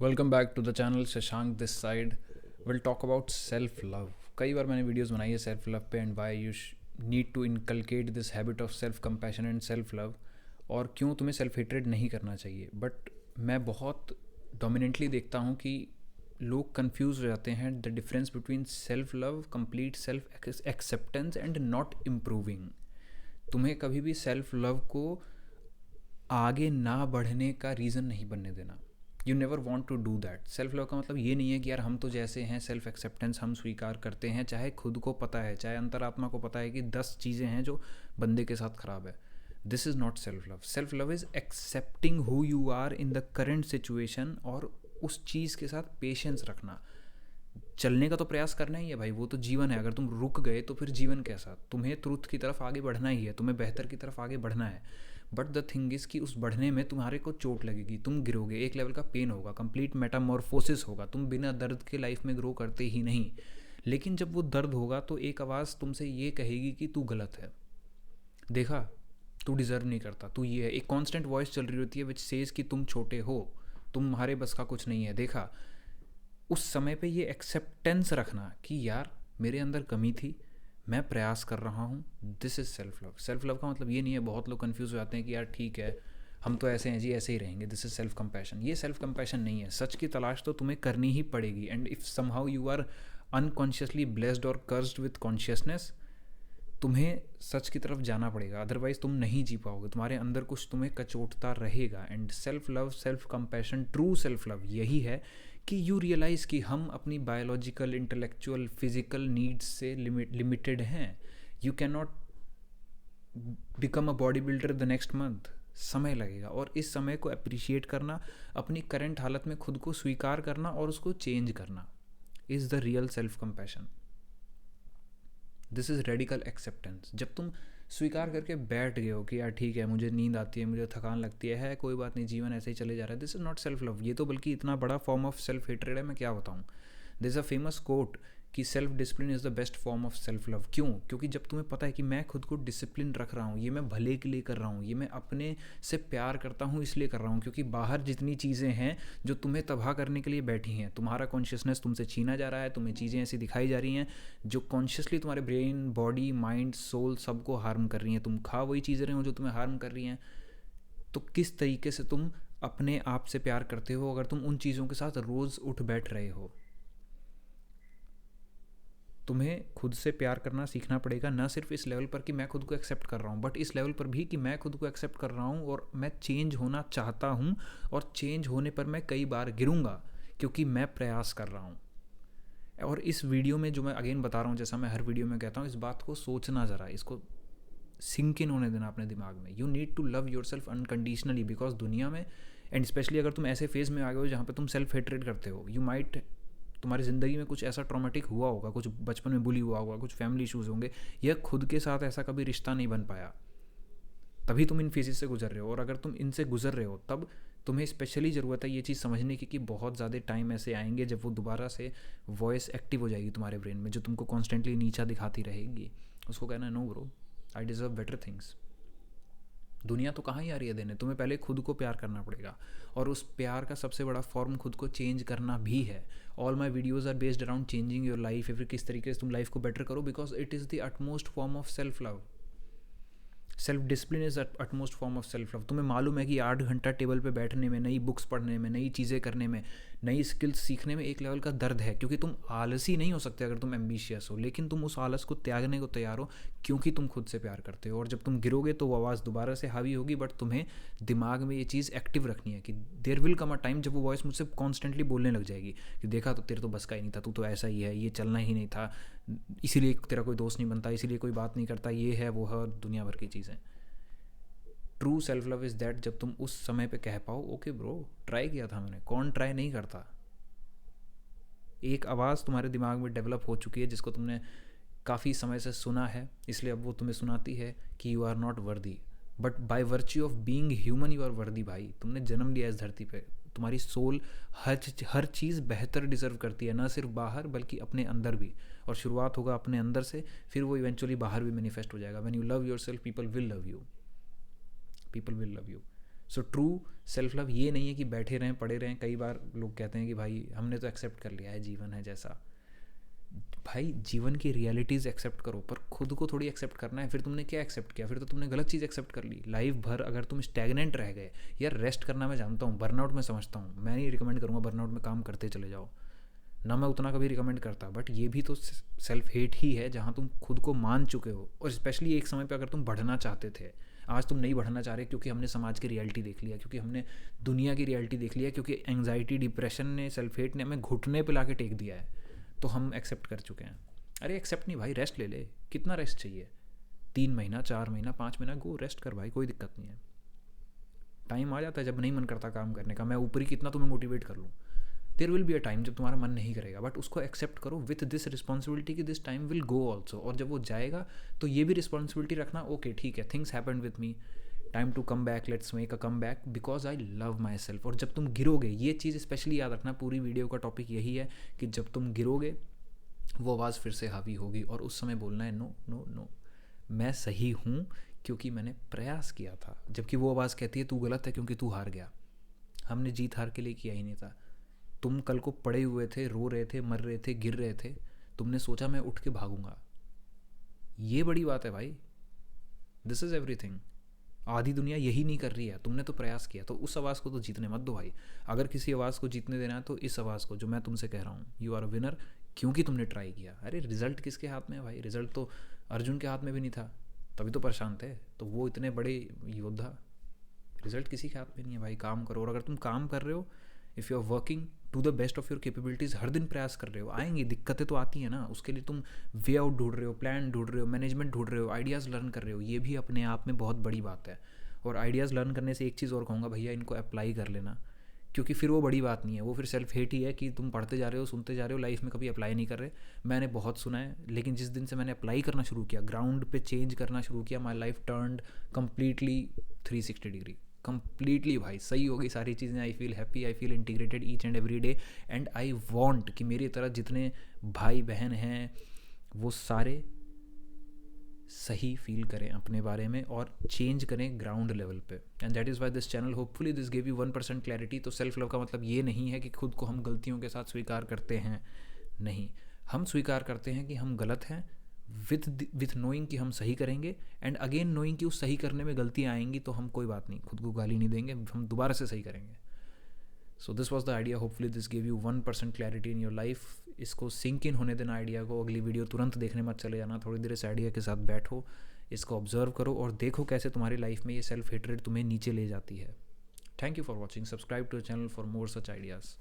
Welcome back to the channel Shashank this side. Will talk about self love. कई बार मैंने videos बनाई है सेल्फ लव पे and why you need to inculcate this habit of self compassion and self love, और क्यों तुम्हें self hatred नहीं करना चाहिए। बट मैं बहुत डोमिनेंटली देखता हूँ कि लोग कंफ्यूज हो जाते हैं the difference between self love, complete self acceptance and not improving. तुम्हें कभी भी सेल्फ लव को आगे ना बढ़ने का रीज़न नहीं बनने देना। You never want to do that. Self love का मतलब ये नहीं है कि यार हम तो जैसे हैं, सेल्फ एक्सेप्टेंस हम स्वीकार करते हैं, चाहे खुद को पता है, चाहे अंतरात्मा को पता है कि 10 चीज़ें हैं जो बंदे के साथ ख़राब है। This is not self love. Self love is accepting who you are in the current situation और उस चीज़ के साथ पेशेंस रखना। चलने का तो प्रयास करना ही है भाई, वो तो जीवन है। अगर तुम रुक गए तो फिर जीवन कैसा। तुम्हें ट्रूथ की तरफ आगे बढ़ना ही है, तुम्हें बेहतर की तरफ आगे बढ़ना है। बट द थिंग इज़ कि उस बढ़ने में तुम्हारे को चोट लगेगी, तुम गिरोगे, एक लेवल का पेन होगा, कंप्लीट मेटामॉर्फोसिस होगा। तुम बिना दर्द के लाइफ में ग्रो करते ही नहीं। लेकिन जब वो दर्द होगा तो एक आवाज़ तुमसे ये कहेगी कि तू गलत है, देखा, तू डिज़र्व नहीं करता, तू ये है। एक कांस्टेंट वॉइस चल रही होती है विच सेज कि तुम छोटे हो, तुम्हारे बस का कुछ नहीं है, देखा। उस समय पे ये एक्सेप्टेंस रखना कि यार मेरे अंदर कमी थी, मैं प्रयास कर रहा हूँ। This is self love. Self love का मतलब ये नहीं है, बहुत लोग कन्फ्यूज़ हो जाते हैं कि यार ठीक है हम तो ऐसे हैं जी, ऐसे ही रहेंगे, दिस इज़ सेल्फ कंपैशन। ये सेल्फ कंपैशन नहीं है। सच की तलाश तो तुम्हें करनी ही पड़ेगी। And if somehow you are unconsciously blessed और कर्स्ड विथ कॉन्शियसनेस, तुम्हें सच की तरफ जाना पड़ेगा, अदरवाइज तुम नहीं जी पाओगे। तुम्हारे अंदर कुछ तुम्हें कचोटता रहेगा। And self love, self compassion, true self love यही है कि यू रियलाइज़ कि हम अपनी बायोलॉजिकल, इंटेलेक्चुअल, फिजिकल नीड्स से लिमिटेड हैं। You can not become a body builder the next month. समय लगेगा, और इस समय को अप्रिशिएट करना, अपनी करंट हालत में खुद को स्वीकार करना और उसको चेंज करना is the real self compassion. This is radical acceptance. जब तुम स्वीकार करके बैठ गए हो कि यार ठीक है, मुझे नींद आती है, मुझे थकान लगती है कोई बात नहीं, जीवन ऐसे ही चले जा रहा है, this is not self love. ये तो बल्कि इतना बड़ा फॉर्म ऑफ सेल्फ हेट्रेड है, मैं क्या बताऊँ। This is a famous quote कि self discipline is the best form of self love. क्यों? क्योंकि जब तुम्हें पता है कि मैं खुद को डिसिप्लिन रख रहा हूँ, ये मैं भले के लिए कर रहा हूँ, ये मैं अपने से प्यार करता हूँ इसलिए कर रहा हूँ। क्योंकि बाहर जितनी चीज़ें हैं जो तुम्हें तबाह करने के लिए बैठी हैं, तुम्हारा कॉन्शियसनेस तुमसे छीना जा रहा है, तुम्हें चीज़ें ऐसी दिखाई जा रही हैं जो कॉन्शियसली तुम्हारे ब्रेन, बॉडी, माइंड, सोल सबको हार्म कर रही हैं। तुम खा वही चीज़ें रहे हो जो तुम्हें हार्म कर रही हैं। तो किस तरीके से तुम अपने आप से प्यार करते हो अगर तुम उन चीज़ों के साथ रोज़ उठ बैठ रहे हो। तुम्हें खुद से प्यार करना सीखना पड़ेगा, ना सिर्फ इस लेवल पर कि मैं खुद को एक्सेप्ट कर रहा हूँ, बट इस लेवल पर भी कि मैं खुद को एक्सेप्ट कर रहा हूँ और मैं चेंज होना चाहता हूँ। और चेंज होने पर मैं कई बार गिरूँगा क्योंकि मैं प्रयास कर रहा हूँ। और इस वीडियो में जो मैं अगेन बता रहा हूँ, जैसा मैं हर वीडियो में कहता हूँ, इस बात को सोचना ज़रा, इसको सिंक इन होने देना अपने दिमाग में। You need to love yourself unconditionally, because दुनिया में, एंड स्पेशली अगर तुम ऐसे फेज़ में आ गए हो जहाँ पे तुम सेल्फ हेट्रेड करते हो, यू माइट, तुम्हारी ज़िंदगी में कुछ ऐसा ट्रॉमेटिक हुआ होगा, कुछ बचपन में बुली हुआ होगा, कुछ फैमिली इशूज़ होंगे, या खुद के साथ ऐसा कभी रिश्ता नहीं बन पाया, तभी तुम इन फेजेस से गुजर रहे हो। और अगर तुम इनसे गुजर रहे हो तब तुम्हें स्पेशली ज़रूरत है ये चीज़ समझने की कि बहुत ज़्यादा टाइम ऐसे आएंगे जब वो दोबारा से वॉइस एक्टिव हो जाएगी तुम्हारे ब्रेन में, जो तुमको कॉन्स्टेंटली नीचा दिखाती रहेगी। उसको कहना है, no bro, I deserve better things. दुनिया तो कहाँ ही आ रही है देने, तुम्हें पहले खुद को प्यार करना पड़ेगा। और उस प्यार का सबसे बड़ा फॉर्म खुद को चेंज करना भी है। All my videos are based around changing your life, या फिर किस तरीके से तुम लाइफ को बेटर करो, because it is the utmost form of self love. Self discipline is utmost form of self love. तुम्हें मालूम है कि 8 घंटा टेबल पे बैठने में, नई बुक्स पढ़ने में, नई चीज़ें करने में, नई स्किल्स सीखने में एक लेवल का दर्द है, क्योंकि तुम आलसी नहीं हो सकते अगर तुम एम्बिशियस हो। लेकिन तुम उस आलस को त्यागने को तैयार हो क्योंकि तुम खुद से प्यार करते हो। और जब तुम गिरोगे तो वो आवाज़ दोबारा से हावी होगी, बट तुम्हें दिमाग में ये चीज़ एक्टिव रखनी है कि there will come a time जब वो वॉइस मुझसे कॉन्स्टेंटली बोलने लग जाएगी कि देखा, तो तेरे तो बस का ही नहीं था, तू तो ऐसा ही है, ये चलना ही नहीं था, इसीलिए तेरा कोई दोस्त नहीं बनता, इसीलिए कोई बात नहीं करता, ये है वो है, दुनिया भर की चीज़ें। True self love is that जब तुम उस समय पे कह पाओ, ओके ब्रो, ट्राई किया था मैंने, कौन ट्राई नहीं करता। एक आवाज़ तुम्हारे दिमाग में डेवलप हो चुकी है जिसको तुमने काफ़ी समय से सुना है, इसलिए अब वो तुम्हें सुनाती है कि you are not worthy, but by virtue of being human you are worthy. भाई, तुमने जन्म लिया इस धरती पे, तुम्हारी सोल हर चीज़ बेहतर डिजर्व करती है, ना सिर्फ बाहर बल्कि अपने अंदर भी। और शुरुआत होगा अपने अंदर से, फिर वो इवेंचुअली बाहर भी मैनिफेस्ट हो जाएगा। When you love your self, people will love you, people will love you. So true self love ये नहीं है कि बैठे रहें पड़े रहें. कई बार लोग कहते हैं कि भाई हमने तो एक्सेप्ट कर लिया है, जीवन है जैसा. भाई जीवन की रियलिटीज़ एक्सेप्ट करो, पर खुद को थोड़ी एक्सेप्ट करना है. फिर तुमने क्या एक्सेप्ट किया? फिर तो तुमने गलत चीज़ एक्सेप्ट कर ली. लाइफ भर अगर तुम स्टैगनेंट रह गए, यार रेस्ट करना मैं जानता हूँ, बर्नआउट में समझता हूँ, मैं नहीं रिकमेंड करूँगा बर्नआउट में काम करते चले जाओ, ना मैं उतना कभी रिकमेंड करता. बट ये भी तो सेल्फ हेट ही है, जहाँ तुम खुद को मान चुके हो. और स्पेशली एक समय पे अगर तुम बढ़ना चाहते थे, आज तुम नहीं बढ़ना चाह रहे क्योंकि हमने समाज की रियलिटी देख लिया, क्योंकि हमने दुनिया की रियलिटी देख लिया, क्योंकि एंग्जाइटी डिप्रेशन ने, सेल्फ हेट ने हमें घुटने पे ला के टेक दिया है, तो हम एक्सेप्ट कर चुके हैं. अरे एक्सेप्ट नहीं भाई, रेस्ट ले ले. कितना रेस्ट चाहिए? 3 महीना, 4 महीना, 5 महीना, गो रेस्ट कर भाई, कोई दिक्कत नहीं है. टाइम आ जाता है जब नहीं मन करता काम करने का. मैं ऊपरी कितना तुम्हें मोटिवेट कर लूँ, there will be a time जब तुम्हारा मन नहीं करेगा. बट उसको एक्सेप्ट करो विथ दिस रिस्पॉन्सिबिलिटी कि this time will go also. और जब वो जाएगा तो ये भी रिस्पॉन्सिबिलिटी रखना, ओके ठीक है, things happened with me, time to come back, let's make a comeback because I love myself. और जब तुम गिरोगे, ये चीज़ स्पेशली याद रखना, पूरी वीडियो का टॉपिक यही है कि जब तुम गिरोगे वो आवाज़ फिर से हावी होगी, और उस समय बोलना है नो नो नो, मैं सही हूँ क्योंकि मैंने प्रयास किया था. जबकि वो आवाज़ कहती है तू गलत है क्योंकि तू हार गया. हमने जीत हार के लिए किया ही नहीं था. तुम कल को पड़े हुए थे, रो रहे थे, मर रहे थे, गिर रहे थे, तुमने सोचा मैं उठ के भागूंगा. ये बड़ी बात है भाई. This is everything. आधी दुनिया यही नहीं कर रही है, तुमने तो प्रयास किया. तो उस आवाज़ को तो जीतने मत दो भाई. अगर किसी आवाज़ को जीतने देना है तो इस आवाज़ को, जो मैं तुमसे कह रहा हूँ, यू आर अ विनर क्योंकि तुमने ट्राई किया. अरे रिजल्ट किसके हाथ में है भाई? रिजल्ट तो अर्जुन के हाथ में भी नहीं था, तभी तो परेशान थे. तो वो इतने बड़े योद्धा, रिजल्ट किसी के हाथ में नहीं है भाई. काम करो. और अगर तुम काम कर रहे हो, if you are working to the best of your capabilities, हर दिन प्रयास कर रहे हो, आएंगी दिक्कतें तो आती हैं ना. उसके लिए तुम वे आउट ढूंढ रहे हो, प्लान ढूंढ रहे हो, मैनेजमेंट ढूंढ रहे हो, आइडियाज़ लर्न कर रहे हो. ये भी अपने आप में बहुत बड़ी बात है. और आइडियाज़ लर्न करने से एक चीज़ और कहूँगा, भैया इनको अप्लाई कर लेना, क्योंकि फिर वो बड़ी बात नहीं है. वो फिर सेल्फ हेट ही है कि तुम पढ़ते जा रहे हो, सुनते जा रहे हो, लाइफ में कभी अप्लाई नहीं कर रहे. मैंने बहुत सुना है, लेकिन जिस दिन से मैंने अप्लाई करना शुरू किया, ग्राउंड पे चेंज करना शुरू किया, my life turned completely 360 degree. Completely भाई सही हो गई सारी चीज़ें. I feel happy, I feel integrated each and every day. And I want कि मेरी तरह जितने भाई बहन हैं वो सारे सही फील करें अपने बारे में और चेंज करें ग्राउंड लेवल पे. And that is why this channel, hopefully this give you 1% clarity. तो सेल्फ लव का मतलब ये नहीं है कि खुद को हम गलतियों के साथ स्वीकार करते हैं. नहीं, हम स्वीकार करते हैं कि हम गलत हैं, विथ नोइंग कि हम सही करेंगे, एंड अगेन नोइंग कि उस सही करने में गलतियाँ आएंगी तो हम कोई बात नहीं, खुद को गाली नहीं देंगे, हम दोबारा से सही करेंगे. So this was the idea. Hopefully this give you 1% clarity in your life. इसको सिंक इन होने देना आइडिया को. अगली वीडियो तुरंत देखने मत चले जाना, थोड़ी देर इस आइडिया के साथ बैठो, इसको ऑब्जर्व करो और देखो कैसे तुम्हारी लाइफ में ये सेल्फ हेट्रेड तुम्हें नीचे ले जाती है. Thank you for watching. Subscribe to channel for more such ideas.